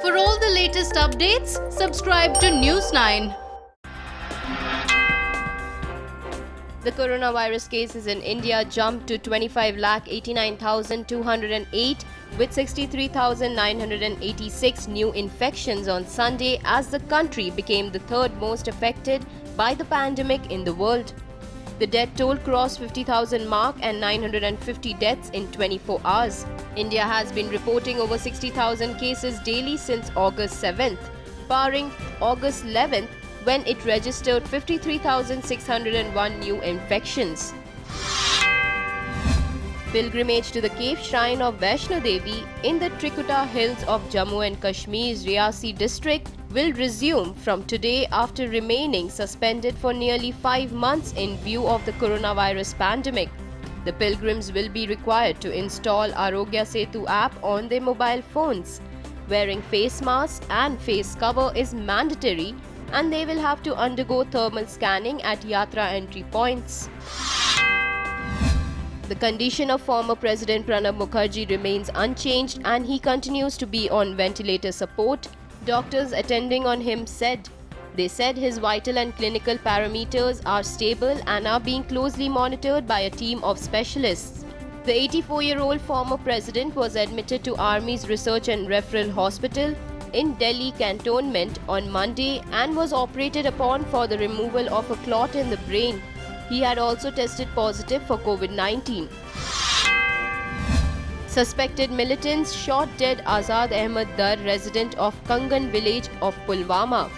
For all the latest updates, subscribe to News 9. The coronavirus cases in India jumped to 25,89,208 with 63,986 new infections on Sunday as the country became the third most affected by the pandemic in the world. The death toll crossed 50,000 mark and 950 deaths in 24 hours. India has been reporting over 60,000 cases daily since August 7th, barring August 11th when it registered 53,601 new infections. Pilgrimage to the cave shrine of Vaishno Devi in the Trikuta Hills of Jammu and Kashmir's Riyasi district will resume from today after remaining suspended for nearly 5 months in view of the coronavirus pandemic. The pilgrims will be required to install Arogya Setu app on their mobile phones. Wearing face masks and face cover is mandatory, and they will have to undergo thermal scanning at Yatra entry points. The condition of former President Pranab Mukherjee remains unchanged and he continues to be on ventilator support, doctors attending on him said. They said his vital and clinical parameters are stable and are being closely monitored by a team of specialists. The 84-year-old former president was admitted to Army's Research and Referral Hospital in Delhi cantonment on Monday and was operated upon for the removal of a clot in the brain. He had also tested positive for COVID-19. Suspected militants shot dead Azad Ahmed Dar, resident of Kangan village of Pulwama.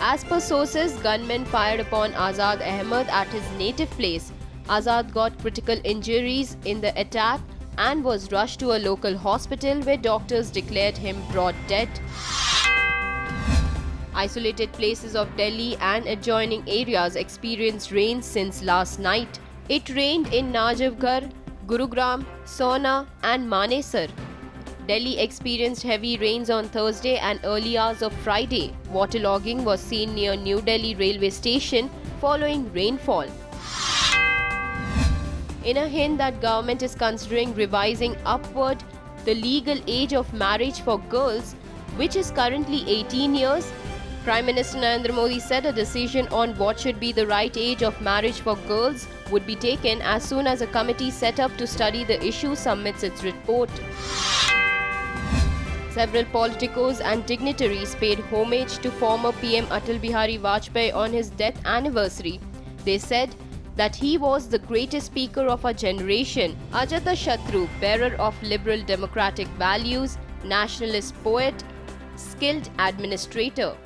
As per sources, gunmen fired upon Azad Ahmed at his native place. Azad got critical injuries in the attack and was rushed to a local hospital where doctors declared him brought dead. Isolated places of Delhi and adjoining areas experienced rain since last night. It rained in Najafgarh, Gurugram, Sona and Manesar. Delhi experienced heavy rains on Thursday and early hours of Friday. Waterlogging was seen near New Delhi railway station following rainfall. In a hint that government is considering revising upward the legal age of marriage for girls, which is currently 18 years, Prime Minister Narendra Modi said a decision on what should be the right age of marriage for girls would be taken as soon as a committee set up to study the issue submits its report. Several politicos and dignitaries paid homage to former PM Atal Bihari Vajpayee on his death anniversary. They said that he was the greatest speaker of our generation, Ajata Shatru, bearer of liberal democratic values, nationalist poet, skilled administrator.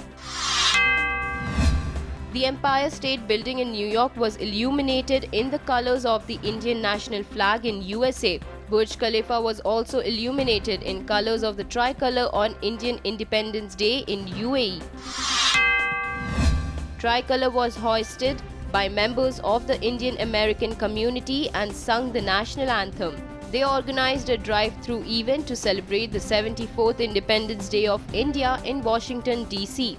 The Empire State Building in New York was illuminated in the colors of the Indian national flag in USA. Burj Khalifa was also illuminated in colors of the tricolor on Indian Independence Day in UAE. Tricolor was hoisted by members of the Indian American community and sung the national anthem. They organized a drive-through event to celebrate the 74th Independence Day of India in Washington, D.C.